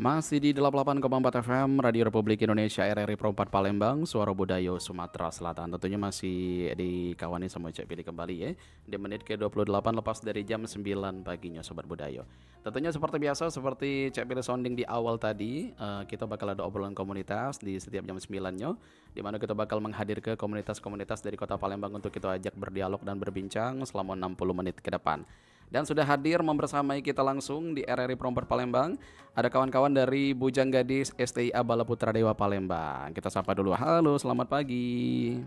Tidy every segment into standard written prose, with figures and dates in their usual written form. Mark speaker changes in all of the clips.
Speaker 1: Masih di 88,4 FM Radio Republik Indonesia RRI Pro 4 Palembang, Suara Budaya Sumatera Selatan. Tentunya masih dikawani sama Cek Pilih kembali ya. Di menit ke-28 lepas dari jam 9 paginya Sobat Budaya. Tentunya seperti biasa, seperti Cek Pilih sounding di awal tadi, kita bakal ada obrolan komunitas di setiap jam 9-nya, di mana kita bakal menghadir ke komunitas-komunitas dari Kota Palembang untuk kita ajak berdialog dan berbincang selama 60 menit ke depan. Dan sudah hadir membersamai kita langsung di RRI Pro 4 Palembang. Ada kawan-kawan dari Bujang Gadis STIA Bala Putra Dewa Palembang. Kita sapa dulu. Halo, selamat pagi.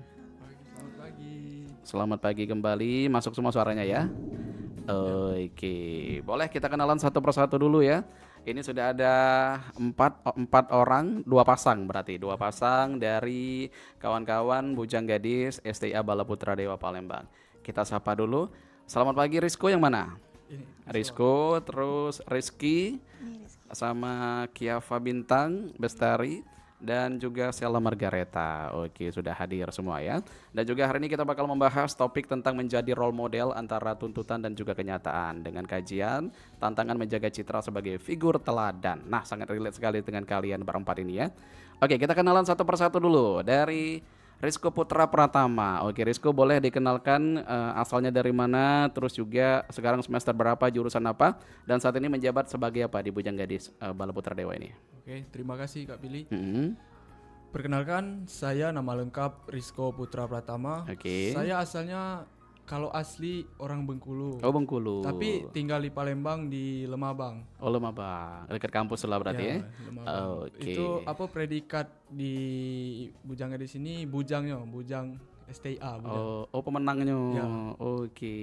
Speaker 2: Selamat pagi.
Speaker 1: Selamat pagi kembali. Masuk semua suaranya ya. Oke, boleh kita kenalan satu persatu dulu ya. Ini sudah ada empat orang, dua pasang berarti dua pasang dari kawan-kawan Bujang Gadis STIA Bala Putra Dewa Palembang. Kita sapa dulu. Selamat pagi Rizko, yang mana? Rizko, terus Rizky sama Kiava Bintang Bestari dan juga Sela Margareta. Oke, sudah hadir semua ya. Dan juga hari ini kita bakal membahas topik tentang menjadi role model antara tuntutan dan juga kenyataan dengan kajian tantangan menjaga citra sebagai figur teladan. Nah, sangat relate sekali dengan kalian berempat ini ya. Oke, kita kenalan satu persatu dulu dari Rizko Putra Pratama. Oke, Rizko boleh dikenalkan asalnya dari mana, terus juga sekarang semester berapa, jurusan apa, dan saat ini menjabat sebagai apa di Bujang Gadis Bala Putra Dewa ini.
Speaker 2: Oke, terima kasih Kak Billy. Perkenalkan, saya nama lengkap Rizko Putra Pratama.
Speaker 1: Oke.
Speaker 2: Saya asalnya kalau asli orang Bengkulu.
Speaker 1: Oh, Bengkulu.
Speaker 2: Tapi tinggal di Palembang di Lemabang.
Speaker 1: Oh, Lemabang. Dekat kampus lah berarti ya.
Speaker 2: Lemabang.
Speaker 1: Oke.
Speaker 2: Itu apa predikat di Bujang di sini Bujang STIA.
Speaker 1: Oh, pemenangnya.
Speaker 2: Ya.
Speaker 1: Oke,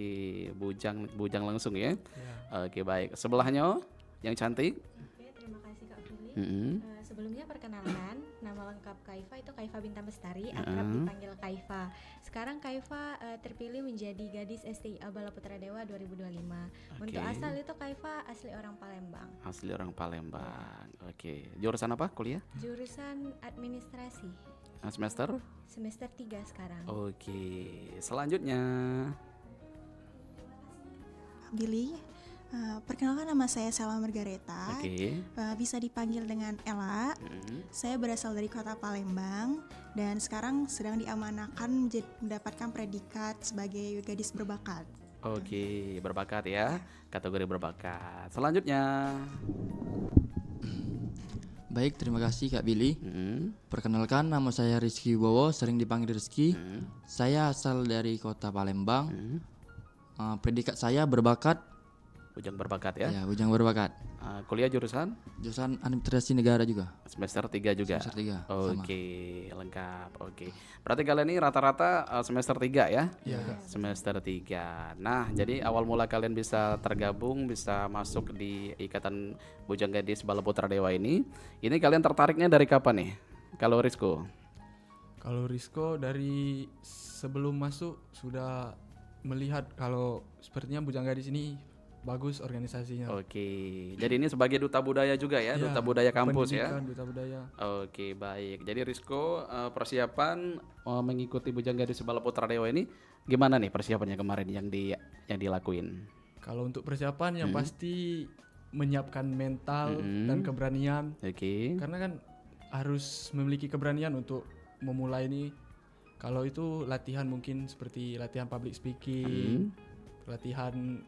Speaker 1: Bujang langsung ya.
Speaker 2: Ya.
Speaker 1: Oke, baik. Sebelahnya yang cantik.
Speaker 3: Oke, terima kasih Kak Billy. Sebelumnya perkenalkan, nama lengkap Kaifa itu Kaifa Bintang Bestari, akrab dipanggil Kaifa. Sekarang Kaifa terpilih menjadi gadis STIA Bala Putra Dewa 2025. Untuk asal itu Kaifa asli orang Palembang.
Speaker 1: Asli orang Palembang. Oke. Jurusan apa kuliah?
Speaker 3: Jurusan administrasi.
Speaker 1: Semester?
Speaker 3: Semester 3 sekarang.
Speaker 1: Oke. Selanjutnya.
Speaker 4: Billy, perkenalkan nama saya Sela Margareta.
Speaker 1: Oke.
Speaker 4: Bisa dipanggil dengan Ella. Saya berasal dari kota Palembang dan sekarang sedang diamanahkan mendapatkan predikat sebagai gadis berbakat.
Speaker 1: Oke, berbakat ya. Kategori berbakat. Selanjutnya.
Speaker 5: Baik, terima kasih Kak Billy. Perkenalkan, nama saya Rizky Wibowo, sering dipanggil Rizky. Saya asal dari kota Palembang. Predikat saya berbakat.
Speaker 1: Bujang berbakat ya.
Speaker 5: Ya, bujang berbakat.
Speaker 1: Kuliah jurusan?
Speaker 5: Jurusan administrasi negara juga.
Speaker 1: Semester 3 juga.
Speaker 5: Semester 3.
Speaker 1: Oke, lengkap. Oke. Berarti kalian ini rata-rata semester 3 ya?
Speaker 2: Iya.
Speaker 1: Semester 3. Nah, jadi awal mula kalian bisa tergabung, bisa masuk di Ikatan Bujang Gadis Bala Putra Dewa ini kalian tertariknya dari kapan nih? Kalau Rizko?
Speaker 2: Kalau Rizko dari sebelum masuk sudah melihat kalau sepertinya Bujang Gadis ini bagus organisasinya.
Speaker 1: Oke. Jadi ini sebagai duta budaya juga ya, duta budaya kampus ya.
Speaker 2: Pendidikan, duta budaya.
Speaker 1: Oke, baik. Jadi Rizko persiapan mengikuti Bujang Gadis Bala Putra Dewa ini gimana nih persiapannya kemarin yang dilakuin?
Speaker 2: Kalau untuk persiapan yang pasti menyiapkan mental dan keberanian.
Speaker 1: Oke.
Speaker 2: Karena kan harus memiliki keberanian untuk memulai ini. Kalau itu latihan mungkin seperti latihan public speaking, latihan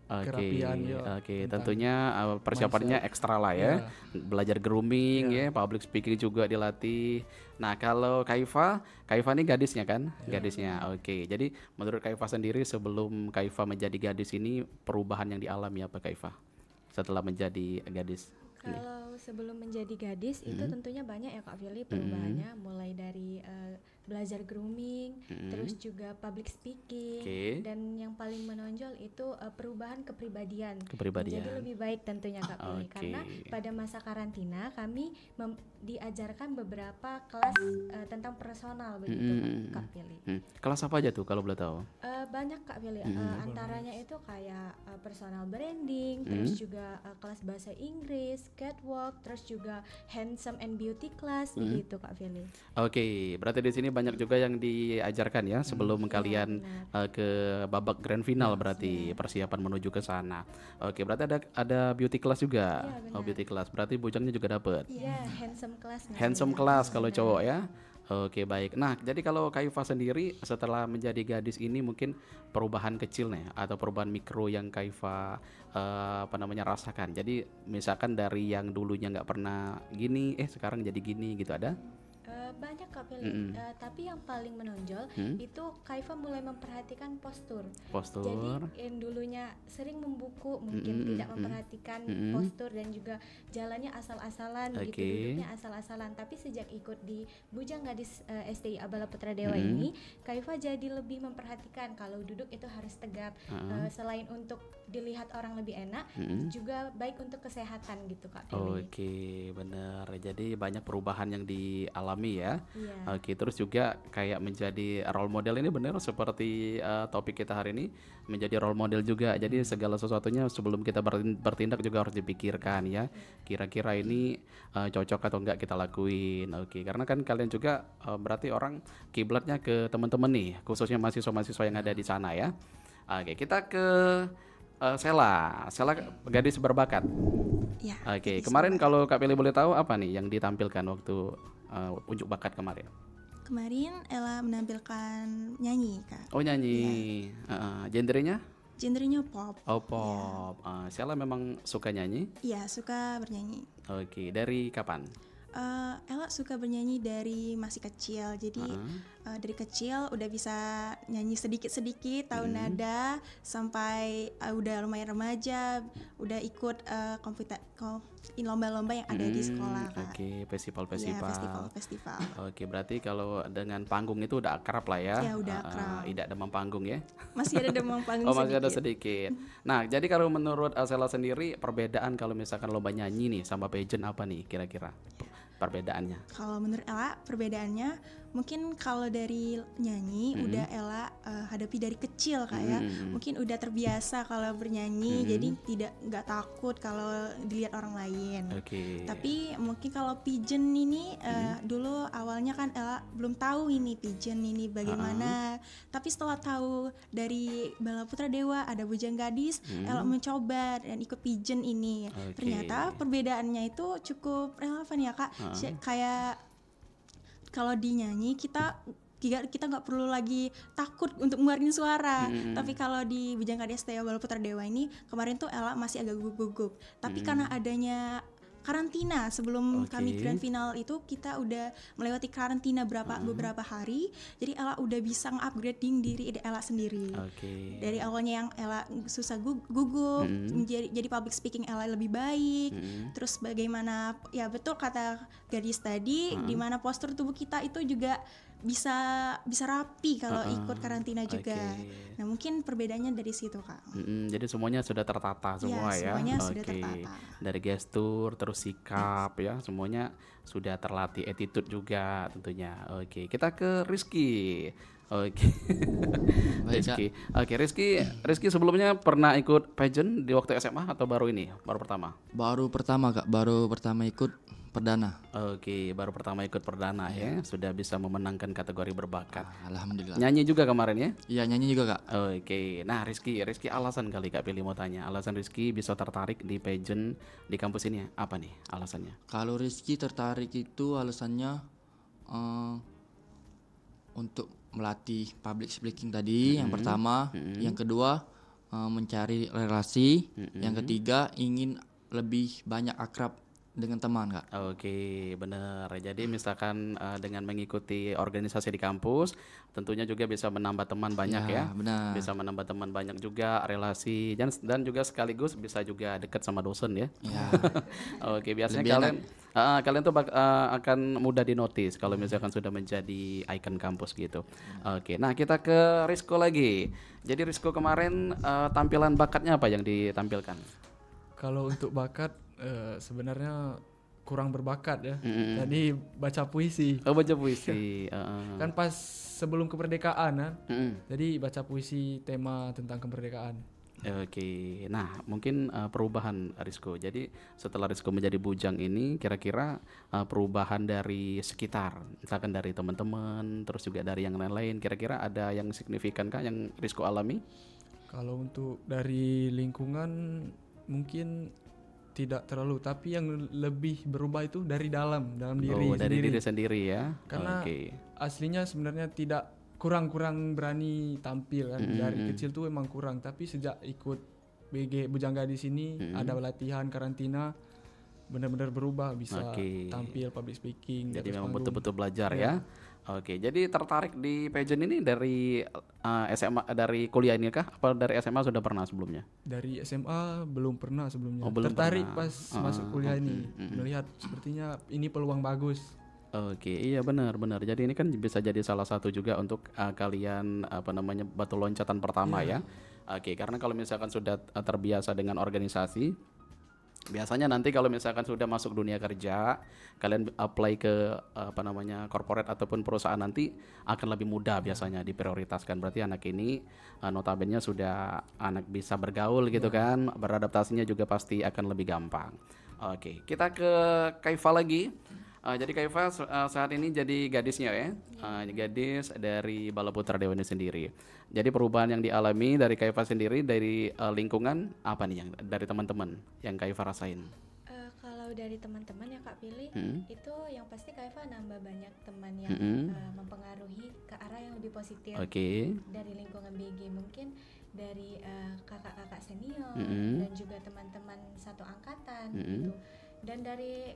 Speaker 2: kerapian ya.
Speaker 1: Oke, tentunya persiapannya ekstra lah ya. Belajar grooming ya, public speaking juga dilatih. Nah, kalau Kaifa ini gadisnya kan? Gadisnya. Oke. Jadi menurut Kaifa sendiri sebelum Kaifa menjadi gadis ini perubahan yang dialami apa Kaifa setelah menjadi gadis?
Speaker 3: Kalau sebelum menjadi gadis itu tentunya banyak ya Kak Fili perubahannya, mulai dari belajar grooming, terus juga public speaking, dan yang paling menonjol itu perubahan kepribadian. Menjadi lebih baik tentunya Kak Fili, karena pada masa karantina kami diajarkan beberapa kelas tentang personal begitu Kak Fili.
Speaker 1: Kelas apa aja tuh kalau boleh tahu?
Speaker 3: Banyak Kak Fili, antaranya itu kayak personal branding, terus juga kelas bahasa Inggris, catwalk, terus juga handsome and beauty class begitu Kak Fili.
Speaker 1: Oke, berarti di sini banyak juga yang diajarkan ya sebelum kalian ke babak grand final, berarti persiapan menuju ke sana. Oke, berarti ada beauty class juga.
Speaker 3: Iya,
Speaker 1: Oh, beauty class. Berarti bujangnya juga dapat.
Speaker 3: Iya, handsome class namanya.
Speaker 1: Handsome class kalau cowok ya. Oke, baik. Nah, jadi kalau Kaifa sendiri setelah menjadi gadis ini mungkin perubahan kecil nih atau perubahan mikro yang Kaifa rasakan. Jadi misalkan dari yang dulunya nggak pernah gini, sekarang jadi gini gitu, ada?
Speaker 3: Banyak Kak Fili, tapi yang paling menonjol itu Kaifa mulai memperhatikan postur. Jadi yang dulunya sering membuku mungkin tidak memperhatikan postur dan juga jalannya asal-asalan gitu, duduknya asal-asalan. Tapi sejak ikut di Bujang Gadis STI Abala Putra Dewa ini, Kaifa jadi lebih memperhatikan kalau duduk itu harus tegap. Selain untuk dilihat orang lebih enak, juga baik untuk kesehatan gitu Kak Fili.
Speaker 1: Oke, benar. Jadi banyak perubahan yang dialami ya.
Speaker 3: Iya.
Speaker 1: Oke, terus juga kayak menjadi role model ini benar seperti topik kita hari ini, menjadi role model juga. Jadi segala sesuatunya sebelum kita bertindak juga harus dipikirkan ya. Kira-kira ini cocok atau enggak kita lakuin. Oke, karena kan kalian juga berarti orang kiblatnya ke teman-teman nih, khususnya mahasiswa-mahasiswa yang ada di sana ya. Oke, kita ke Sela gadis berbakat.
Speaker 4: Ya,
Speaker 1: Oke, kemarin kalau Kak Pili boleh tahu apa nih yang ditampilkan waktu unjuk bakat kemarin?
Speaker 4: Kemarin Ella menampilkan nyanyi, Kak.
Speaker 1: Oh, nyanyi. Genrenya?
Speaker 4: Genrenya pop.
Speaker 1: Oh, pop. Sela memang suka nyanyi?
Speaker 4: Iya, suka bernyanyi.
Speaker 1: Oke, dari kapan?
Speaker 4: Ella suka bernyanyi dari masih kecil, jadi dari kecil udah bisa nyanyi sedikit-sedikit, tahu nada, sampai udah lumayan remaja, udah ikut lomba-lomba yang ada di sekolah, Kak.
Speaker 1: Oke, festival-festival.
Speaker 4: Iya, festival-festival.
Speaker 1: Oke, berarti kalau dengan panggung itu udah akrab lah ya?
Speaker 4: Ya, udah akrab.
Speaker 1: Tidak demam panggung ya?
Speaker 4: Masih ada demam panggung
Speaker 1: Oh, masih
Speaker 4: sedikit.
Speaker 1: ada sedikit. Nah, jadi kalau menurut Sela sendiri perbedaan kalau misalkan lomba nyanyi nih sama pageant apa nih kira-kira perbedaannya?
Speaker 4: Kalau menurut Ella perbedaannya mungkin kalau dari nyanyi udah Ella hadapi dari kecil, Kak ya. Mungkin udah terbiasa kalau bernyanyi, jadi nggak takut kalau dilihat orang lain.
Speaker 1: Oke.
Speaker 4: Tapi mungkin kalau pigeon ini dulu awalnya kan Ella belum tahu ini pigeon ini bagaimana. Tapi setelah tahu dari Bala Putra Dewa ada Bujang Gadis, Ella mencoba dan ikut pigeon ini. Ternyata perbedaannya itu cukup relevan ya, Kak. Kayak kalau dinyanyi kita nggak perlu lagi takut untuk ngeluarin suara. Tapi kalau di Bujang Gadis STI Abala Putra Dewa ini kemarin tuh Ella masih agak gugup-gugup. Tapi karena adanya karantina sebelum kami grand final itu kita udah melewati karantina beberapa hari, jadi Ella udah bisa nge-upgrading diri Ella sendiri. Dari awalnya yang Ella susah gugup, jadi public speaking Ella lebih baik. Terus bagaimana ya betul kata gadis tadi, di mana postur tubuh kita itu juga bisa rapi kalau ikut karantina juga. Nah mungkin perbedaannya dari situ, Kak.
Speaker 1: Jadi semuanya sudah tertata semua ya.
Speaker 4: Semuanya sudah tertata.
Speaker 1: Dari gestur terus sikap ya, semuanya sudah terlatih, attitude juga tentunya. Oke, kita ke Rizky. Oke.
Speaker 5: Baik,
Speaker 1: Rizky sebelumnya pernah ikut pageant di waktu SMA atau baru ini? Baru pertama?
Speaker 5: Baru pertama ikut perdana.
Speaker 1: Oke, baru pertama ikut perdana ya. Sudah bisa memenangkan kategori berbakat.
Speaker 5: Alhamdulillah.
Speaker 1: Nyanyi juga kemarin ya?
Speaker 5: Iya, nyanyi juga, Kak.
Speaker 1: Oke, nah Rizky alasan kali Kak Pilih mau tanya, alasan Rizky bisa tertarik di pageant di kampus ini apa nih alasannya?
Speaker 5: Kalau Rizky tertarik itu alasannya untuk melatih public speaking tadi yang pertama, yang kedua mencari relasi, yang ketiga ingin lebih banyak akrab dengan teman, Kak.
Speaker 1: Oke, benar. Jadi misalkan dengan mengikuti organisasi di kampus, tentunya juga bisa menambah teman banyak ya.
Speaker 5: Benar.
Speaker 1: Bisa menambah teman banyak juga, relasi dan juga sekaligus bisa juga dekat sama dosen ya.
Speaker 5: Ya.
Speaker 1: Oke, biasanya
Speaker 5: Lebih
Speaker 1: kalian tuh akan mudah dinotis kalau misalkan sudah menjadi ikon kampus gitu. Oke, nah kita ke Rizko lagi. Jadi Rizko kemarin tampilan bakatnya apa yang ditampilkan?
Speaker 2: Kalau untuk bakat sebenarnya kurang berbakat ya. Jadi baca puisi.
Speaker 1: Oh, baca puisi.
Speaker 2: Kan pas sebelum kemerdekaan kan. Jadi baca puisi tema tentang kemerdekaan.
Speaker 1: Oke, nah mungkin perubahan Rizko. Jadi setelah Rizko menjadi bujang ini, kira-kira perubahan dari sekitar, misalkan dari teman-teman, terus juga dari yang lain-lain, kira-kira ada yang signifikan kah yang Rizko alami?
Speaker 2: Kalau untuk dari lingkungan mungkin tidak terlalu, tapi yang lebih berubah itu dari dalam diri
Speaker 1: Dari
Speaker 2: sendiri.
Speaker 1: diri sendiri ya.
Speaker 2: Karena aslinya sebenarnya tidak kurang berani tampil kan. Dari kecil tuh emang kurang, tapi sejak ikut BG Bujang Gadis ini ada latihan karantina, benar-benar berubah, bisa tampil public speaking.
Speaker 1: Jadi memang betul-betul belajar ya. Oke, jadi tertarik di pageant ini dari SMA, dari kuliah ini kah? Apa dari SMA sudah pernah sebelumnya?
Speaker 2: Dari SMA belum pernah sebelumnya.
Speaker 1: Belum
Speaker 2: Tertarik
Speaker 1: pernah.
Speaker 2: pas masuk kuliah ini, melihat sepertinya ini peluang bagus.
Speaker 1: Oke, iya benar. Jadi ini kan bisa jadi salah satu juga untuk kalian batu loncatan pertama ya. Oke, karena kalau misalkan sudah terbiasa dengan organisasi, biasanya nanti kalau misalkan sudah masuk dunia kerja, kalian apply ke corporate ataupun perusahaan nanti akan lebih mudah biasanya diprioritaskan. Berarti anak ini notabene sudah anak bisa bergaul gitu kan, beradaptasinya juga pasti akan lebih gampang. Oke, kita ke Kaifa lagi. Jadi Kaifa saat ini jadi gadisnya ya, gadis dari Bala Putra Dewa ini sendiri. Jadi perubahan yang dialami dari Kaifa sendiri dari lingkungan apa nih yang dari teman-teman yang Kaifa rasain?
Speaker 3: Kalau dari teman-teman yang Kak pilih, itu yang pasti Kaifa nambah banyak teman yang mempengaruhi ke arah yang lebih positif. Dari lingkungan BG mungkin dari kakak-kakak senior dan juga teman-teman satu angkatan gitu. Dan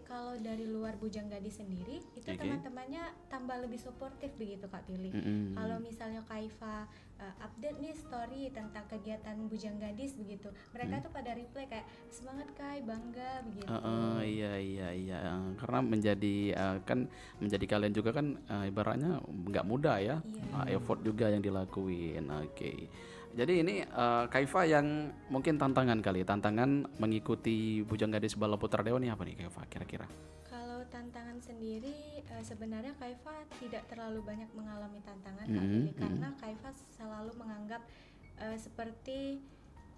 Speaker 3: kalau dari luar Bujang Gadis sendiri itu teman-temannya tambah lebih suportif begitu Kak Pilih. Kalau misalnya Kaifa update nih story tentang kegiatan Bujang Gadis begitu, mereka tuh pada reply kayak semangat Kai, bangga begitu.
Speaker 1: Iya. Karena menjadi kalian juga kan ibaratnya nggak mudah ya, effort juga yang dilakuin. Oke. Jadi ini Kaifa yang mungkin tantangan mengikuti Bujang Gadis Bala Putra Dewa ini apa nih Kaifa kira-kira?
Speaker 3: Kalau tantangan sendiri sebenarnya Kaifa tidak terlalu banyak mengalami tantangan karena Kaifa selalu menganggap seperti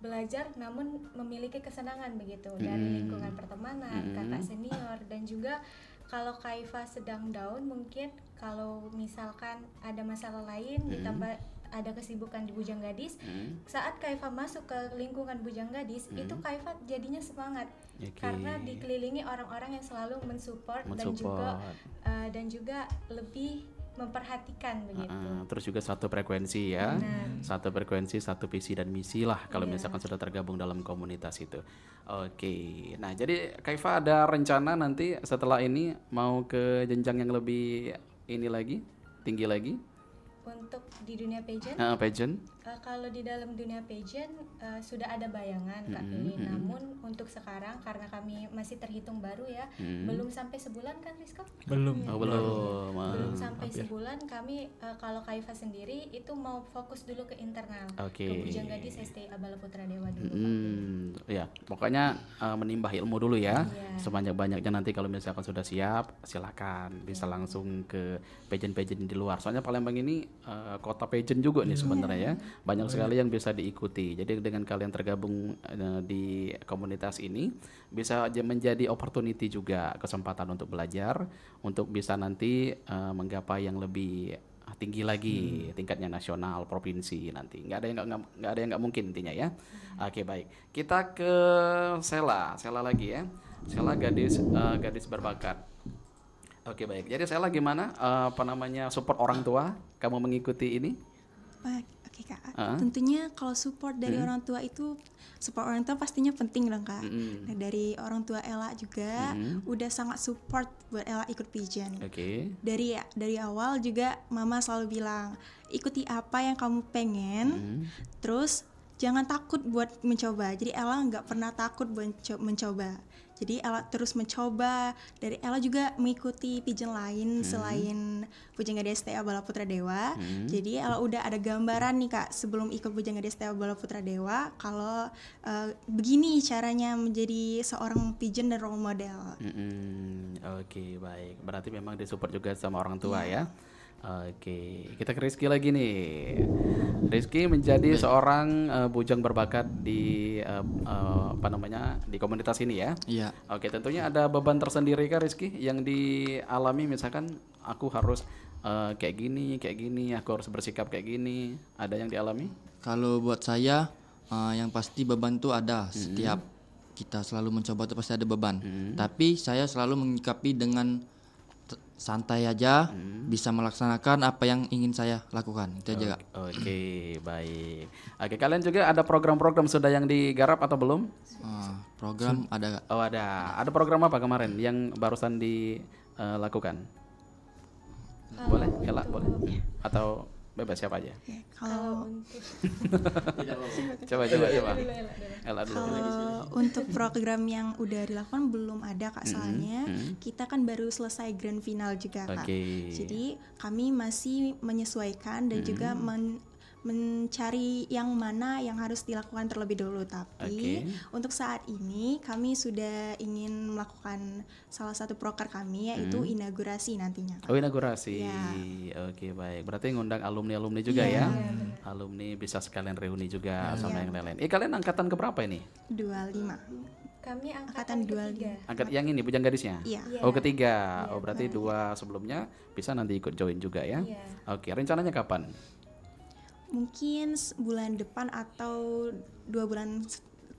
Speaker 3: belajar namun memiliki kesenangan begitu dari lingkungan pertemanan, kakak senior, dan juga kalau Kaifa sedang down mungkin kalau misalkan ada masalah lain ditambah ada kesibukan di Bujang Gadis, saat Kaifa masuk ke lingkungan Bujang Gadis itu Kaifa jadinya semangat karena dikelilingi orang-orang yang selalu mensupport dan juga lebih memperhatikan begitu.
Speaker 1: Terus juga satu frekuensi ya, satu frekuensi, satu visi dan misi lah kalau misalkan sudah tergabung dalam komunitas itu. Oke, nah jadi Kaifa ada rencana nanti setelah ini mau ke jenjang yang lebih tinggi lagi?
Speaker 3: Untuk di dunia pageant, kalau di dalam dunia pageant sudah ada bayangan Kak Pilih. Namun untuk sekarang karena kami masih terhitung baru ya, belum sampai sebulan kan Rizko?
Speaker 2: Belum.
Speaker 3: Belum sampai sebulan. Kami kalau Kaifa sendiri itu mau fokus dulu ke internal, ke Bujang Gadis STIA Bala Putra Dewa dulu.
Speaker 1: Ya, pokoknya menimbah ilmu dulu ya. Sebanyak-banyaknya nanti kalau misalkan sudah siap, silakan bisa langsung ke pageant-pageant di luar. Soalnya Palembang ini kota pageant juga nih sebenarnya ya, banyak sekali yang bisa diikuti. Jadi dengan kalian tergabung di komunitas ini bisa menjadi opportunity juga, kesempatan untuk belajar, untuk bisa nanti menggapai yang lebih tinggi lagi, tingkatnya nasional, provinsi nanti. Nggak ada yang nggak mungkin intinya ya. Oke, baik, kita ke Sela lagi ya. Sela gadis berbakat. Oke, baik. Jadi Sela gimana support orang tua kamu mengikuti ini?
Speaker 4: Oke Kak, tentunya kalau support dari orang tua itu, support orang tua pastinya penting dong Kak. Nah, dari orang tua Ella juga udah sangat support buat Ella ikut pageant. Dari awal juga Mama selalu bilang ikuti apa yang kamu pengen, terus jangan takut buat mencoba. Jadi Ella nggak pernah takut buat mencoba. Jadi Ella terus mencoba. Dari Ella juga mengikuti pageant lain selain Bujang Gadis STIA Bala Putra Dewa. Jadi Ella udah ada gambaran nih Kak sebelum ikut Bujang Gadis STIA Bala Putra Dewa kalau begini caranya menjadi seorang pageant dan role model.
Speaker 1: Oke, baik. Berarti memang disupport juga sama orang tua ya. Oke, kita ke Rizky lagi nih. Rizky menjadi seorang bujang berbakat di apa namanya di komunitas ini ya.
Speaker 5: Iya.
Speaker 1: Oke, tentunya ada beban tersendiri kah Rizky yang dialami, misalkan aku harus kayak gini, aku harus bersikap kayak gini. Ada yang dialami?
Speaker 5: Kalau buat saya yang pasti beban tuh ada. Setiap kita selalu mencoba tuh pasti ada beban. Tapi saya selalu menyikapi dengan santai aja, bisa melaksanakan apa yang ingin saya lakukan. Itu aja, Kak.
Speaker 1: Oke, baik. Oke, kalian juga ada program-program sudah yang digarap atau belum?
Speaker 5: Program ada, Kak.
Speaker 1: Oh, ada. Ada program apa kemarin yang barusan dilakukan? Boleh, Ella, boleh. Atau bebas siapa aja?
Speaker 4: Ya, kalau
Speaker 3: Untuk
Speaker 1: Coba. Ella dulu.
Speaker 4: Kalau untuk program yang udah dilakukan belum ada Kak, soalnya kita kan baru selesai grand final juga Kak.
Speaker 1: Oke.
Speaker 4: Jadi kami masih menyesuaikan dan juga mencari yang mana yang harus dilakukan terlebih dahulu. Tapi untuk saat ini kami sudah ingin melakukan salah satu proker kami, yaitu inaugurasi nantinya Kak.
Speaker 1: Oh, inaugurasi.
Speaker 4: Ya.
Speaker 1: Oke, baik. Berarti ngundang alumni-alumni juga ya. Alumni bisa sekalian reuni juga sama yang lain-lain. Kalian angkatan keberapa ini?
Speaker 4: 25.
Speaker 3: kami
Speaker 4: Angkatan
Speaker 3: angkatan ketiga.
Speaker 1: Angkat yang ini Bujang Gadisnya?
Speaker 4: Iya.
Speaker 1: Oh, ketiga. Oh, berarti 2 sebelumnya bisa nanti ikut join juga ya.
Speaker 3: Iya.
Speaker 1: Oke, rencananya kapan?
Speaker 4: Mungkin bulan depan atau 2 bulan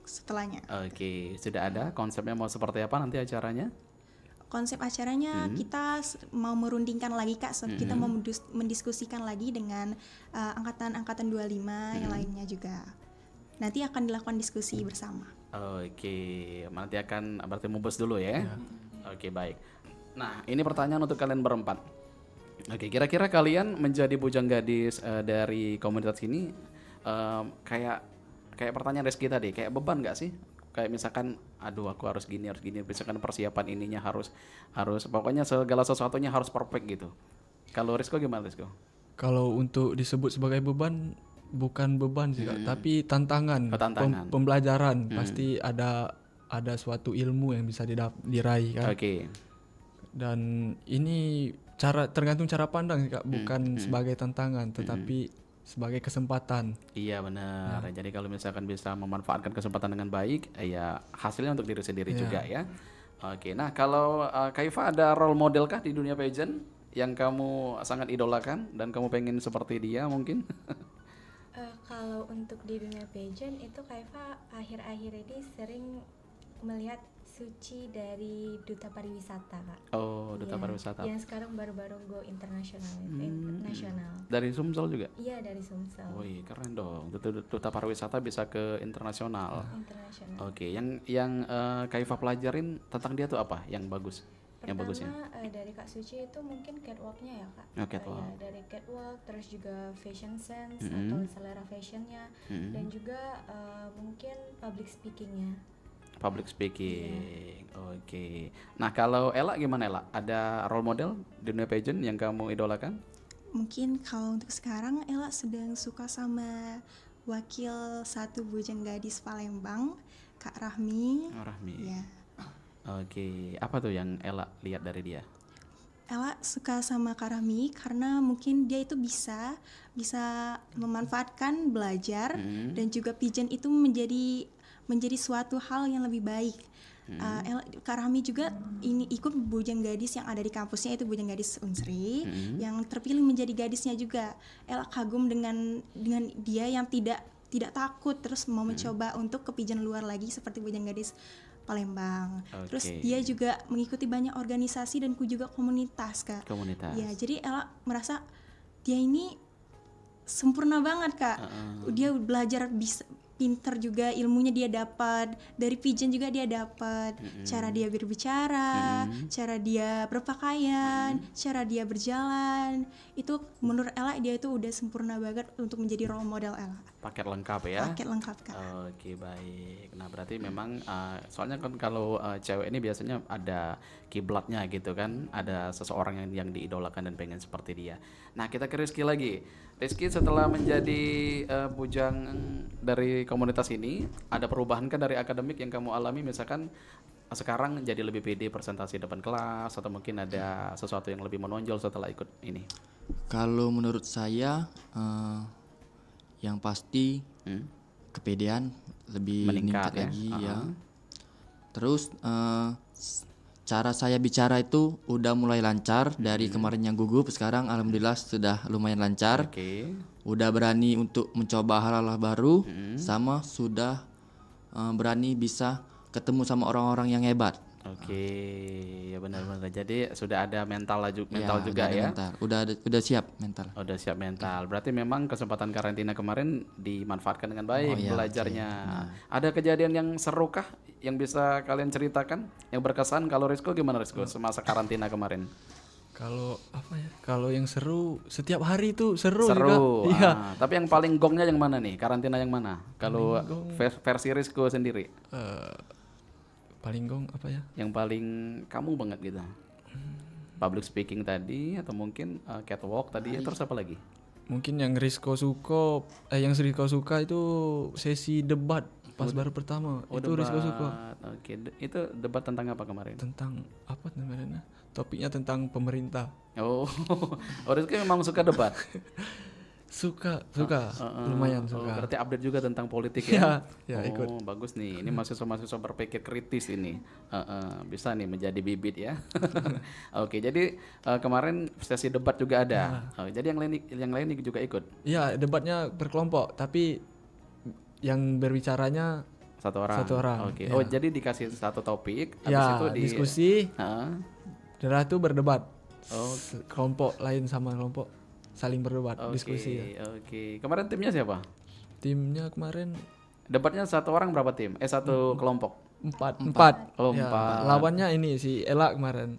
Speaker 4: setelahnya.
Speaker 1: Oke, sudah ada konsepnya mau seperti apa nanti acaranya?
Speaker 4: Konsep acaranya kita mau merundingkan lagi Kak, kita mau mendiskusikan lagi dengan angkatan-angkatan 25 yang lainnya juga. Nanti akan dilakukan diskusi bersama.
Speaker 1: Oke, nanti akan berarti mubes dulu ya. Oke, baik. Nah, ini pertanyaan untuk kalian berempat. Oke, kira-kira kalian menjadi bujang gadis dari komunitas ini kayak pertanyaan Rizky tadi, kayak beban nggak sih? Kayak misalkan, aduh aku harus gini, misalkan persiapan ininya harus pokoknya segala sesuatunya harus perfect gitu. Kalau Rizko gimana Rizko?
Speaker 2: Kalau untuk disebut sebagai beban, bukan beban sih Kak, tapi tantangan,
Speaker 1: Oh, tantangan.
Speaker 2: pembelajaran. Pasti ada suatu ilmu yang bisa diraih kan.
Speaker 1: Oke.
Speaker 2: Dan ini tergantung cara pandang Kak, bukan sebagai tantangan, tetapi sebagai kesempatan.
Speaker 1: Iya benar. Jadi kalau misalkan bisa memanfaatkan kesempatan dengan baik, ya hasilnya untuk diri sendiri juga ya. Oke. Nah, kalau Kaifa ada role model kah di dunia pageant yang kamu sangat idolakan dan kamu pengen seperti dia mungkin?
Speaker 3: Kalau untuk di dunia pageant itu Kaifa akhir-akhir ini sering melihat Suci dari Duta Pariwisata Kak.
Speaker 1: Oh, Duta
Speaker 3: Iya,
Speaker 1: Pariwisata.
Speaker 3: yang sekarang baru-baru go internasional, nasional.
Speaker 1: Dari Sumsel juga?
Speaker 3: Iya, dari Sumsel.
Speaker 1: Wih, keren dong. Duta Pariwisata bisa ke internasional.
Speaker 3: Internasional.
Speaker 1: Oke, yang Kaifa pelajarin tentang dia tuh apa? Yang bagus? Yang bagusnya?
Speaker 3: Pertama dari Kak Suci itu mungkin catwalknya ya Kak.
Speaker 1: Oh, catwalk.
Speaker 3: Ya, dari catwalk, terus juga fashion sense atau selera fashionnya, dan juga mungkin public speakingnya.
Speaker 1: Public speaking. Oke. Nah, kalau Ella gimana Ella? Ada role model di dunia pageant yang kamu idolakan?
Speaker 4: Mungkin kalau untuk sekarang Ella sedang suka sama wakil 1 bujang gadis Palembang, Kak Rahmi.
Speaker 1: Oh, Rahmi.
Speaker 4: Ya.
Speaker 1: Oke. Apa tuh yang Ella lihat dari dia?
Speaker 4: Ella suka sama Kak Rahmi karena mungkin dia itu bisa memanfaatkan belajar dan juga pageant itu menjadi suatu hal yang lebih baik. Kak Rahmi juga ini ikut bujang gadis yang ada di kampusnya, itu bujang gadis Unsri yang terpilih menjadi gadisnya juga. Ella kagum dengan dia yang tidak takut terus mau mencoba untuk ke pageant luar lagi seperti bujang gadis Palembang. Terus dia juga mengikuti banyak organisasi dan juga komunitas Kak.
Speaker 1: Komunitas.
Speaker 4: Ya, jadi Ella merasa dia ini sempurna banget Kak. Dia belajar bisa pinter juga, ilmunya dia dapat dari pageant juga dia dapat cara dia berbicara, cara dia berpakaian, cara dia berjalan. Itu menurut Ella dia itu udah sempurna banget untuk menjadi role model Ella.
Speaker 1: Paket lengkap ya.
Speaker 4: Paket lengkap Kak.
Speaker 1: Oke, baik. Nah, berarti memang soalnya kan kalau cewek ini biasanya ada kiblatnya gitu kan, ada seseorang yang diidolakan dan pengen seperti dia. Nah, kita ke Rizky lagi. Rizky setelah menjadi bujang dari komunitas ini, ada perubahan kan dari akademik yang kamu alami? Misalkan sekarang jadi lebih pede presentasi depan kelas atau mungkin ada sesuatu yang lebih menonjol setelah ikut ini?
Speaker 5: Kalau menurut saya yang pasti kepedean lebih
Speaker 1: Meningkat ya?
Speaker 5: lagi ya. Terus cara saya bicara itu udah mulai lancar dari kemarin yang gugup, sekarang alhamdulillah sudah lumayan lancar.
Speaker 1: Oke.
Speaker 5: Udah berani untuk mencoba hal-hal baru, sama sudah berani bisa ketemu sama orang-orang yang hebat.
Speaker 1: Oke, ya benar-benar. Jadi sudah ada mental
Speaker 5: Ya,
Speaker 1: juga
Speaker 5: udah ada
Speaker 1: ya.
Speaker 5: mental. Udah siap mental.
Speaker 1: Udah siap mental. Berarti memang kesempatan karantina kemarin dimanfaatkan dengan baik
Speaker 5: iya,
Speaker 1: belajarnya. Ada kejadian yang seru kah yang bisa kalian ceritakan? Yang berkesan? Kalau Rizko gimana Rizko semasa karantina kemarin?
Speaker 2: Kalau apa ya? Kalau yang seru setiap hari itu seru
Speaker 1: Seru.
Speaker 2: juga. Iya.
Speaker 1: Tapi yang paling gongnya yang mana nih? Karantina yang mana? Kalau versi Rizko sendiri?
Speaker 2: Paling gong apa ya?
Speaker 1: Yang paling kamu banget gitu? Public speaking tadi atau mungkin catwalk tadi terus apa lagi?
Speaker 2: Mungkin yang Rizko suka itu sesi debat pas baru pertama. Itu Rizko suka.
Speaker 1: Oke, itu debat tentang apa kemarin?
Speaker 2: Tentang apa namanya? Topiknya tentang pemerintah.
Speaker 1: Oh, Rizko memang suka debat.
Speaker 2: Suka, lumayan
Speaker 1: Oh,
Speaker 2: suka.
Speaker 1: berarti update juga tentang politik ya?
Speaker 2: Ya, ikut.
Speaker 1: Bagus nih. Ini mahasiswa-mahasiswa berpikir kritis ini. Bisa nih menjadi bibit ya. Oke, jadi kemarin sesi debat juga ada. Jadi yang lain juga ikut.
Speaker 2: Iya, debatnya berkelompok, tapi yang berbicaranya
Speaker 1: Satu orang. Oke.
Speaker 2: ya.
Speaker 1: Oh, jadi dikasih satu topik, habis
Speaker 2: ya
Speaker 1: itu
Speaker 2: diskusi.
Speaker 1: Heeh.
Speaker 2: Setelah itu berdebat.
Speaker 1: Oh.
Speaker 2: Kelompok lain sama kelompok saling berdebat, diskusi ya.
Speaker 1: Oke. Kemarin timnya siapa?
Speaker 2: Timnya kemarin
Speaker 1: Debatnya satu orang berapa tim? Satu kelompok.
Speaker 2: empat.
Speaker 1: Oh,
Speaker 2: Ya,
Speaker 1: 4.
Speaker 2: lawannya ini si Ela kemarin.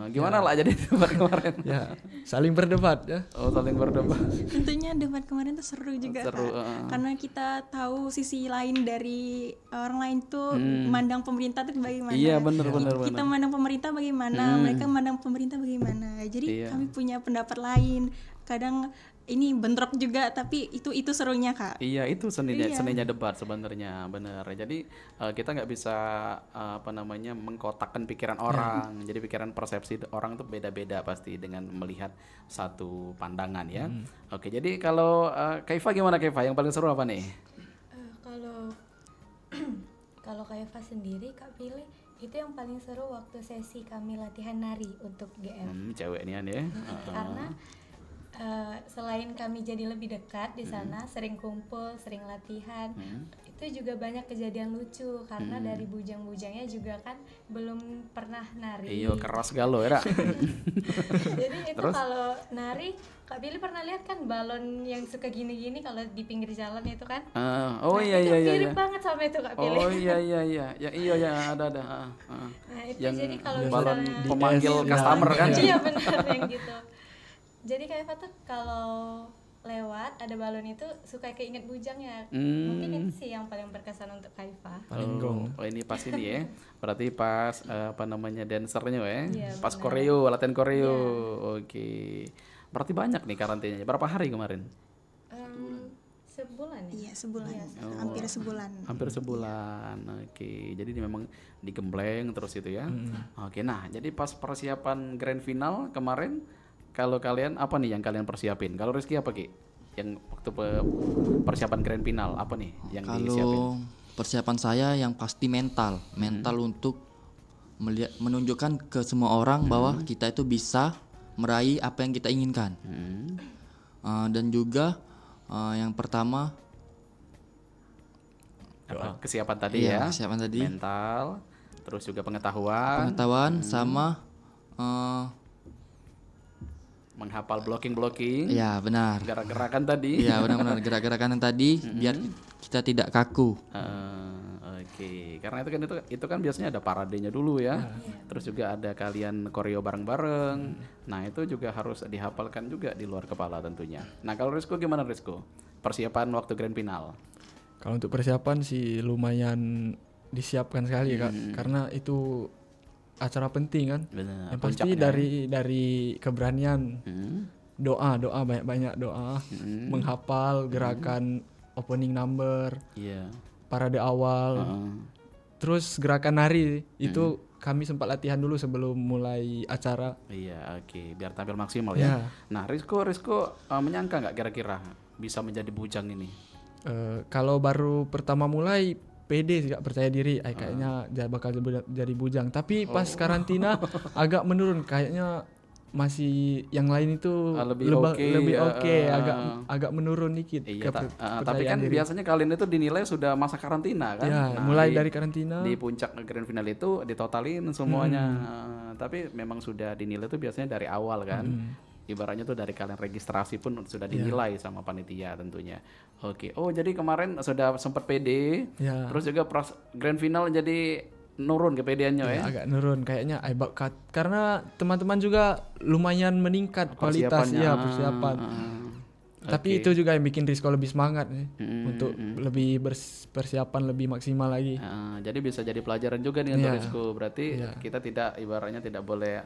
Speaker 1: Gimana lah jadi debat kemarin?
Speaker 2: Ya, saling berdebat ya.
Speaker 1: Oh, saling berdebat.
Speaker 4: Tentunya debat kemarin tuh seru juga
Speaker 1: Seru,
Speaker 4: Kak. Karena kita tahu sisi lain dari orang lain tuh memandang pemerintah tuh bagaimana.
Speaker 1: Iya, benar.
Speaker 4: Kita memandang pemerintah bagaimana, mereka memandang pemerintah bagaimana. Jadi kami punya pendapat lain. Kadang ini bentrok juga, tapi itu serunya Kak.
Speaker 1: Iya, itu seninya debat sebenarnya, bener. Jadi kita nggak bisa mengkotakkan pikiran orang. Jadi pikiran persepsi orang itu beda-beda pasti dengan melihat satu pandangan ya. Oke, jadi kalau Kaifa gimana Kaifa? Yang paling seru apa nih?
Speaker 3: Kalau Kaifa sendiri Kak pilih itu yang paling seru waktu sesi kami latihan nari untuk GM.
Speaker 1: Cewek nian ya.
Speaker 3: Karena selain kami jadi lebih dekat di sana, sering kumpul, sering latihan, itu juga banyak kejadian lucu karena dari bujang-bujangnya juga kan belum pernah nari.
Speaker 1: Iyo keras galo ya.
Speaker 3: Jadi itu kalau nari, Kak Billy pernah lihat kan balon yang suka gini-gini kalau di pinggir jalan itu kan?
Speaker 1: Iya.
Speaker 3: Mirip banget sama itu Kak Billy.
Speaker 1: Oh iya. Ya ada.
Speaker 3: Nah itu
Speaker 1: Yang
Speaker 3: jadi kalau
Speaker 1: balon
Speaker 3: misalnya
Speaker 1: pemanggil customer kan?
Speaker 3: Iya benar yang gitu. Jadi Kak Eva tuh kalau lewat ada balon itu suka keinget bujangnya. Mungkin itu sih yang paling berkesan untuk Kak Eva.
Speaker 2: Paling gong.
Speaker 1: Oh ini pas ini ya. Berarti pas dancernya ya.
Speaker 3: Iya,
Speaker 1: Pas
Speaker 3: benar.
Speaker 1: latihan koreo. Oke. Berarti banyak nih karantinanya. Berapa hari kemarin?
Speaker 3: Sebulan ya?
Speaker 4: Iya, sebulan. Hampir sebulan.
Speaker 1: Hampir sebulan. Oke. Jadi ini memang digembleng terus itu ya. Oke. Nah, jadi pas persiapan grand final kemarin, kalau kalian apa nih yang kalian persiapin? Kalau Rizky apa Ki? Yang waktu persiapan grand final apa nih yang disiapin?
Speaker 5: Kalau persiapan saya yang pasti mental untuk menunjukkan ke semua orang bahwa kita itu bisa meraih apa yang kita inginkan. Dan juga yang pertama
Speaker 1: Apa? Kesiapan tadi ya.
Speaker 5: Kesiapan tadi.
Speaker 1: Mental, terus juga pengetahuan
Speaker 5: sama
Speaker 1: menghafal blocking.
Speaker 5: ya benar.
Speaker 1: Gerak-gerakan tadi.
Speaker 5: Iya benar-benar gerak-gerakan yang tadi biar kita tidak kaku.
Speaker 1: Oke. Karena itu kan biasanya ada paradenya dulu ya. Terus juga ada kalian koreo bareng-bareng. Nah, itu juga harus dihafalkan juga di luar kepala tentunya. Nah, kalau Rizko gimana Rizko? Persiapan waktu grand final.
Speaker 2: Kalau untuk persiapan sih lumayan disiapkan sekali Kak, karena itu acara penting kan.
Speaker 1: Benar.
Speaker 2: Yang pasti dari keberanian, doa banyak doa, menghafal gerakan opening number,
Speaker 1: Iya.
Speaker 2: parade awal, Terus gerakan nari itu kami sempat latihan dulu sebelum mulai acara.
Speaker 1: Iya, oke, biar tampil maksimal ya. Nah, Rizko menyangka nggak kira-kira bisa menjadi bujang ini?
Speaker 2: Kalau baru pertama mulai pede sih, gak percaya diri, kayaknya bakal jadi bujang. Tapi pas karantina agak menurun, kayaknya masih yang lain itu
Speaker 1: lebih
Speaker 2: oke, agak menurun dikit.
Speaker 1: Iya, tapi kan diri. Biasanya kalian itu dinilai sudah masa karantina kan?
Speaker 2: Ya, mulai dari karantina.
Speaker 1: Di puncak grand final itu ditotalin semuanya. Tapi memang sudah dinilai itu biasanya dari awal kan? Ibaratnya tuh dari kalian registrasi pun sudah dinilai sama panitia tentunya. Oke. Oh, jadi kemarin sudah sempat PD, terus juga grand final jadi nurun kepedeannya ya?
Speaker 2: Agak nurun kayaknya karena teman-teman juga lumayan meningkat kualitas persiapan. Tapi itu juga yang bikin Rizko lebih semangat untuk lebih persiapan lebih maksimal lagi.
Speaker 1: Jadi bisa jadi pelajaran juga nih untuk Rizko. Berarti kita ibaratnya tidak boleh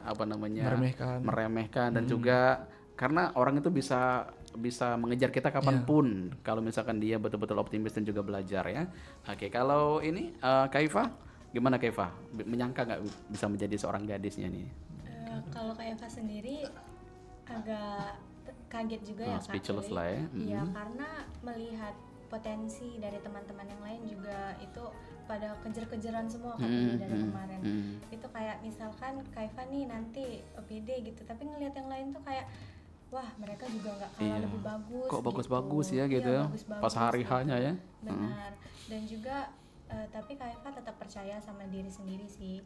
Speaker 1: meremehkan dan juga karena orang itu bisa mengejar kita kapanpun kalau misalkan dia betul-betul optimis dan juga belajar ya. Oke, kalau ini Kaifa, gimana Kaifa? Menyangka nggak bisa menjadi seorang gadisnya nih?
Speaker 3: Kalau Kaifa sendiri agak kaget juga ya Kak.
Speaker 1: Speechless lah ya.
Speaker 3: Iya, karena melihat potensi dari teman-teman yang lain juga itu pada kejar-kejaran semua Kak dari kemarin. Itu kayak misalkan Kaifa nih nanti OPD gitu, tapi ngelihat yang lain tuh kayak wah mereka juga nggak kalah lebih bagus.
Speaker 1: Kok bagus-bagus ya gitu ya? Pas hari hanya ya.
Speaker 3: Benar. Dan juga tapi Kaifa tetap percaya sama diri sendiri sih.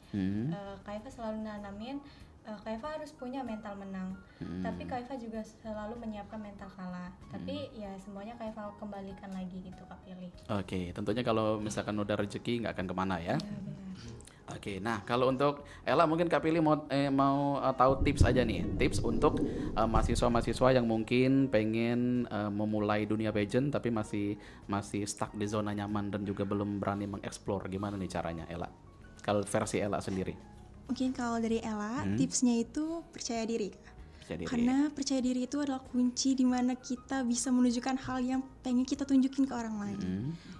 Speaker 3: Kaifa selalu nanamin Kaifa harus punya mental menang, tapi Kaifa juga selalu menyiapkan mental kalah. Tapi ya semuanya Kaifa kembalikan lagi gitu Kak Pilih.
Speaker 1: Oke, tentunya kalau misalkan udah rezeki nggak akan kemana ya. Oke, nah kalau untuk Ella mungkin Kak Pilih mau tahu tips aja nih, tips untuk mahasiswa-mahasiswa yang mungkin pengen memulai dunia pageant tapi masih stuck di zona nyaman dan juga belum berani mengeksplor. Gimana nih caranya Ella? Kalau versi Ella sendiri?
Speaker 4: Mungkin kalau dari Ella, tipsnya itu percaya diri. Karena percaya diri itu adalah kunci di mana kita bisa menunjukkan hal yang pengen kita tunjukin ke orang lain.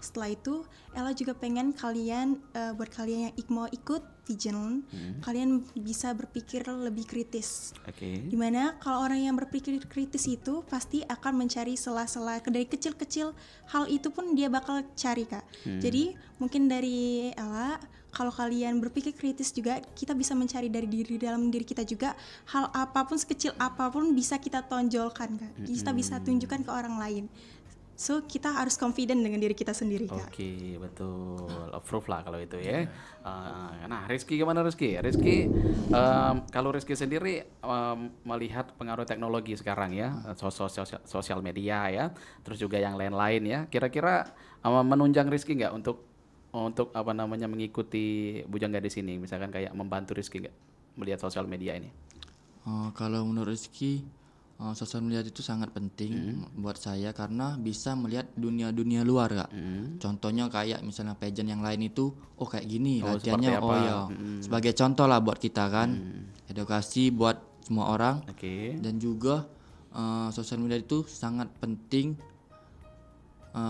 Speaker 4: Setelah itu, Ella juga pengen kalian, buat kalian yang mau ikut pageant, kalian bisa berpikir lebih kritis. Dimana kalau orang yang berpikir kritis itu pasti akan mencari sela-sela dari kecil-kecil, hal itu pun dia bakal cari Kak. Jadi mungkin dari Ella, kalau kalian berpikir kritis juga, kita bisa mencari dari dalam diri kita juga, hal apapun sekecil apapun bisa kita tonjolkan Kak. Kita bisa tunjukkan ke orang lain. So kita harus confident dengan diri kita sendiri Kak.
Speaker 1: Oke, betul. Approve lah kalau itu ya. Nah Rizky gimana Rizky? Kalau Rizky sendiri melihat pengaruh teknologi sekarang ya, sosial media ya, terus juga yang lain-lain ya. Kira-kira menunjang Rizky nggak untuk mengikuti Bujang Gadis ini, misalkan kayak membantu Rizky nggak melihat sosial media ini?
Speaker 5: Kalau menurut Rizky, sosial media itu sangat penting buat saya karena bisa melihat dunia luar Kak. Contohnya kayak misalnya pageant yang lain itu, kayak gini latihannya, sebagai contoh lah buat kita kan, edukasi buat semua orang. Dan juga sosial media itu sangat penting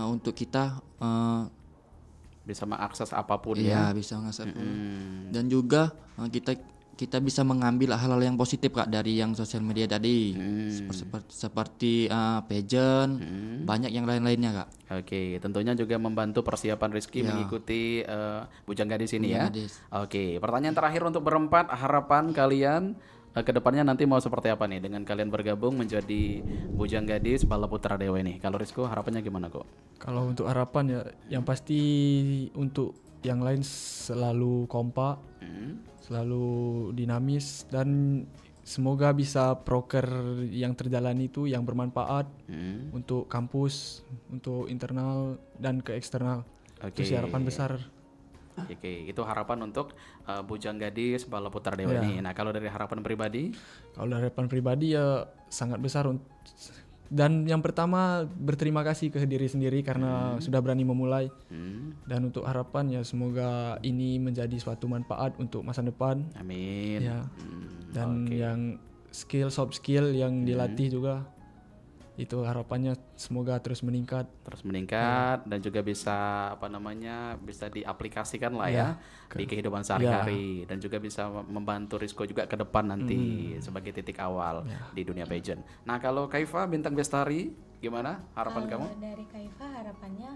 Speaker 5: untuk kita
Speaker 1: bisa mengakses apapun
Speaker 5: ya. Bisa mengakses apapun. Dan juga kita bisa mengambil hal-hal yang positif Kak dari yang sosial media tadi. Seperti pageant, banyak yang lain-lainnya Kak.
Speaker 1: Oke, tentunya juga membantu persiapan Rizky mengikuti Bujang Gadis ini ya. Oke, pertanyaan terakhir untuk berempat, harapan kalian kedepannya nanti mau seperti apa nih dengan kalian bergabung menjadi Bujang Gadis Bala Putra Dewa ini? Kalau Rizko harapannya gimana kok?
Speaker 2: Kalau untuk harapan ya yang pasti untuk yang lain selalu kompak, selalu dinamis, dan semoga bisa proker yang terjalani itu yang bermanfaat untuk kampus, untuk internal dan ke eksternal. Itu sih harapan besar.
Speaker 1: Oke, itu harapan untuk Bujang Gadis Bala Putra Dewa ini. Nah, kalau dari harapan pribadi? Kalau
Speaker 2: dari harapan pribadi ya sangat besar. Dan yang pertama berterima kasih ke diri sendiri karena sudah berani memulai. Dan untuk harapan ya semoga ini menjadi suatu manfaat untuk masa depan.
Speaker 1: Amin.
Speaker 2: Ya. Dan yang soft skill yang dilatih juga. itu harapannya semoga terus meningkat
Speaker 1: dan juga bisa bisa diaplikasikan lah ya di kehidupan sehari-hari dan juga bisa membantu Rizko juga ke depan nanti sebagai titik awal di dunia pageant. Nah, kalau Kaifa Bintang Bestari gimana harapan kamu?
Speaker 3: Dari Kaifa harapannya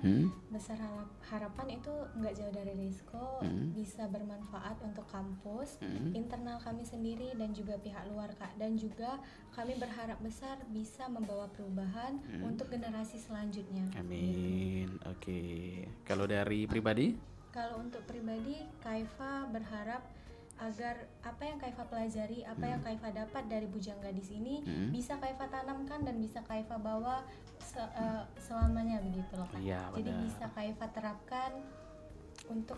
Speaker 3: besar harapan itu nggak jauh dari Rizko, bisa bermanfaat untuk kampus, internal kami sendiri dan juga pihak luar Kak, dan juga kami berharap besar bisa membawa perubahan untuk generasi selanjutnya.
Speaker 1: Amin. Oke. Kalau dari pribadi?
Speaker 3: Kalau untuk pribadi, Kaifa berharap agar apa yang Kaifa pelajari, apa yang Kaifa dapat dari Bujang Gadis ini bisa Kaifa tanamkan dan bisa Kaifa bawa selamanya begitu loh Kak.
Speaker 1: Iya,
Speaker 3: jadi bisa Kaifa terapkan untuk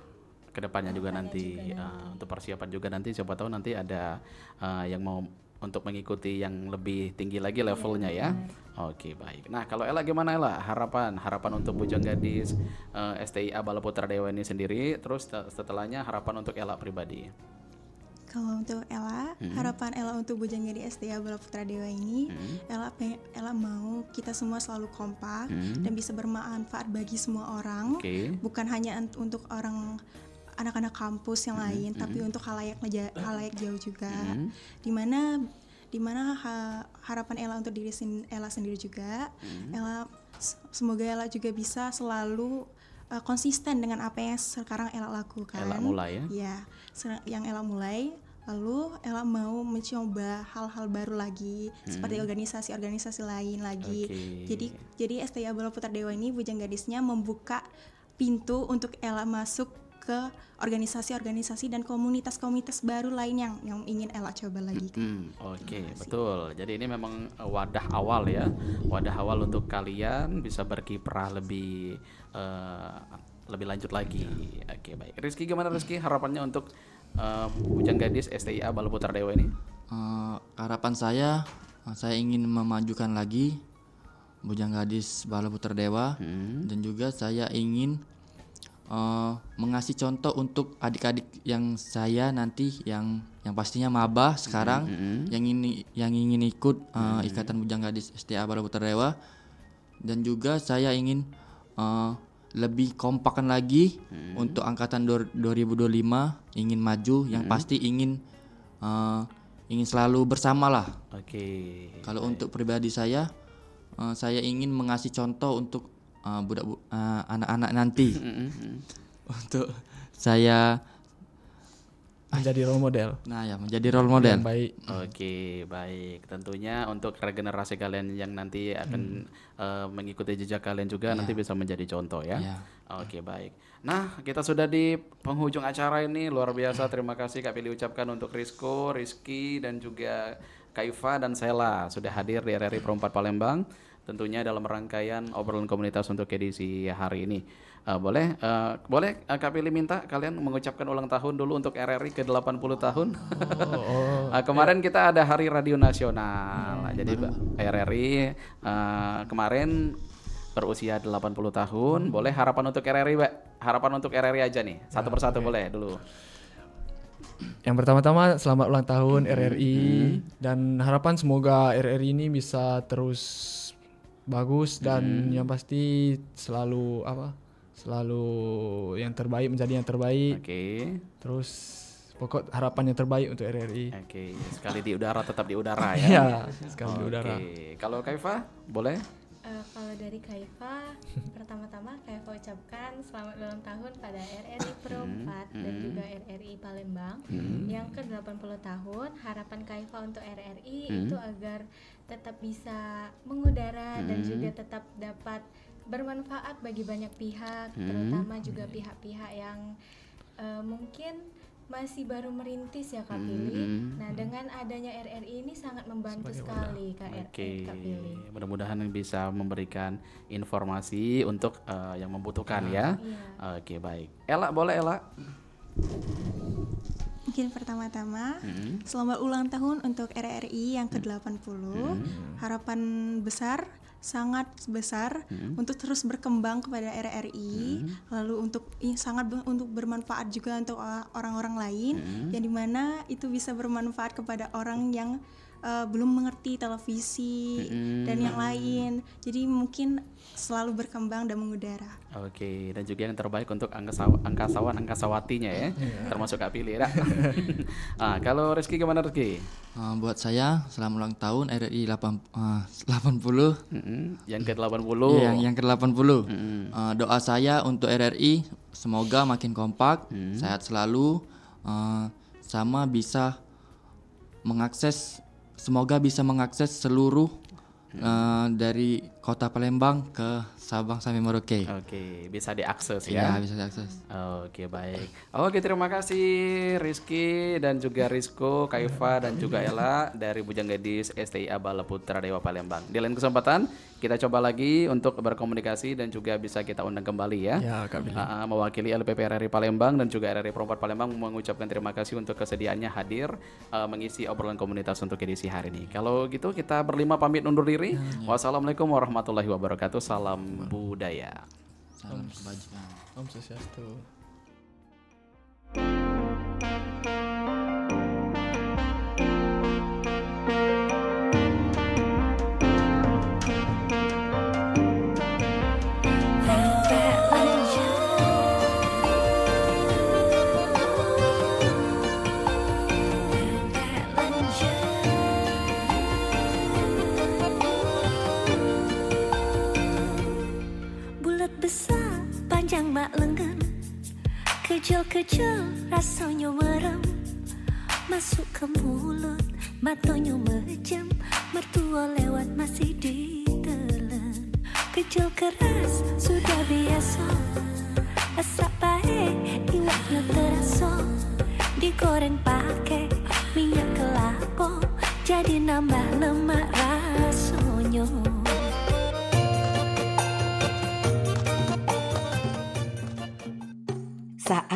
Speaker 1: kedepannya juga nanti untuk persiapan juga nanti siapa tahu nanti ada yang mau untuk mengikuti yang lebih tinggi lagi levelnya ya. Oke, baik. Nah, kalau Ella gimana Ella? Harapan untuk Bujang Gadis STIA Bala Putra Dewa ini sendiri, terus setelahnya harapan untuk Ella pribadi.
Speaker 4: Kalau untuk Ella, harapan Ella untuk Bujang Gadis STIA Bala Putra Dewa ini, Ella mau kita semua selalu kompak dan bisa bermanfaat bagi semua orang, bukan hanya untuk anak-anak kampus yang lain, tapi untuk halayak jauh juga. Dimana harapan Ella untuk diri Ella sendiri juga, semoga Ella juga bisa selalu konsisten dengan apa yang sekarang Ella lakukan.
Speaker 1: Ella mulai ya?
Speaker 4: Ya, yang Ella mulai. Lalu Ella mau mencoba hal-hal baru lagi seperti organisasi-organisasi lain lagi. Jadi STIA Bala Putra Dewa ini Bujang Gadisnya membuka pintu untuk Ella masuk ke organisasi-organisasi dan komunitas-komunitas baru lain yang ingin Ella coba lagi.
Speaker 1: Betul. Jadi ini memang wadah awal ya, wadah awal untuk kalian bisa berkiprah lebih lanjut lagi. Oke, baik. Rizky gimana Rizky harapannya untuk Bujang Gadis STIA Bala Putra Dewa ini?
Speaker 5: Harapan saya ingin memajukan lagi Bujang Gadis Bala Putra Dewa dan juga saya ingin mengasih contoh untuk adik-adik yang saya nanti yang pastinya maba sekarang yang ingin ikut Ikatan Bujang Gadis STIA Bala Putra Dewa, dan juga saya ingin lebih kompakan lagi untuk angkatan 2025 ingin maju, yang pasti ingin selalu bersama lah. Kalau untuk pribadi saya ingin mengasih contoh untuk anak-anak nanti untuk saya
Speaker 2: menjadi role model.
Speaker 5: Nah ya, menjadi role model.
Speaker 2: Yang baik.
Speaker 1: Oke, baik. Tentunya untuk regenerasi kalian yang nanti akan mengikuti jejak kalian juga nanti bisa menjadi contoh ya. Oke, baik. Nah, kita sudah di penghujung acara ini. Luar biasa. Terima kasih Kak Pilih ucapkan untuk Rizko, Rizky dan juga Kaifa dan Sela sudah hadir di RRI Pro 4 Palembang. Tentunya dalam rangkaian obrolan komunitas untuk edisi hari ini. Boleh Kak Pilih minta kalian mengucapkan ulang tahun dulu untuk RRI ke 80 tahun. Kemarin kita ada Hari Radio Nasional. Jadi RRI kemarin berusia 80 tahun. Boleh harapan untuk RRI, Mbak? Harapan untuk RRI aja nih. Satu persatu boleh dulu.
Speaker 2: Yang pertama-tama selamat ulang tahun RRI dan harapan semoga RRI ini bisa terus bagus dan yang pasti selalu yang terbaik menjadi yang terbaik. Terus pokok harapan yang terbaik untuk RRI.
Speaker 1: Sekali di udara tetap di udara ya.
Speaker 2: Iya, sekali di udara.
Speaker 1: Kalau Kaifa boleh?
Speaker 3: Kalau dari Kaifa, pertama-tama Kaifa ucapkan selamat ulang tahun pada RRI Pro 4 dan juga RRI Palembang yang ke-80 tahun. Harapan Kaifa untuk RRI itu agar tetap bisa mengudara dan juga tetap dapat bermanfaat bagi banyak pihak, terutama juga pihak-pihak yang mungkin masih baru merintis ya Kak Pilih. Nah, dengan adanya RRI ini sangat membantu sekali Kak Pilih.
Speaker 1: Mudah-mudahan bisa memberikan informasi untuk yang membutuhkan ya. Oke, baik. Ella boleh Ella?
Speaker 4: Mungkin pertama-tama selamat ulang tahun untuk RRI yang ke-80. Harapan besar, sangat besar untuk terus berkembang kepada RRI, lalu untuk bermanfaat juga untuk orang-orang lain, yang dimana itu bisa bermanfaat kepada orang yang belum mengerti televisi dan yang lain. Jadi mungkin selalu berkembang dan mengudara.
Speaker 1: Oke, dan juga yang terbaik untuk angkasawatinya ya, termasuk Kak Pilih ya. Kalau Rizky gimana Rizky?
Speaker 5: Buat saya selamat ulang tahun RRI 80.
Speaker 1: Yang ke-80.
Speaker 5: Yang ke-80. Doa saya untuk RRI semoga makin kompak, sehat selalu, sama bisa semoga bisa mengakses seluruh dari kota Palembang ke Sabang sampai Merauke.
Speaker 1: Oke, bisa diakses ya.
Speaker 5: Iya, bisa diakses.
Speaker 1: Oke, baik. Oke, terima kasih Rizky dan juga Rizko, Kaifa dan juga Ella dari Bujang Gadis STIA Bala Putra Dewa Palembang. Di lain kesempatan kita coba lagi untuk berkomunikasi dan juga bisa kita undang kembali ya.
Speaker 2: Ya, Kak Billy.
Speaker 1: Mewakili LPP RRI Palembang dan juga RRI Perempat Palembang mengucapkan terima kasih untuk kesediaannya hadir mengisi obrolan komunitas untuk edisi hari ini. Kalau gitu kita berlima pamit undur diri. Wassalamualaikum warahmatullahi wabarakatuh. Salam budaya.
Speaker 5: Salam kebajikan.
Speaker 2: Om Swastiastu.
Speaker 6: Kecil-kecil rasanya merem, masuk ke mulut, matanya mejam, mertua lewat masih ditelan. Kecil keras sudah biasa, asap pahit iwaknya terasa, digoreng pakai minyak kelapa, jadi nambah lemak rasanya. Saat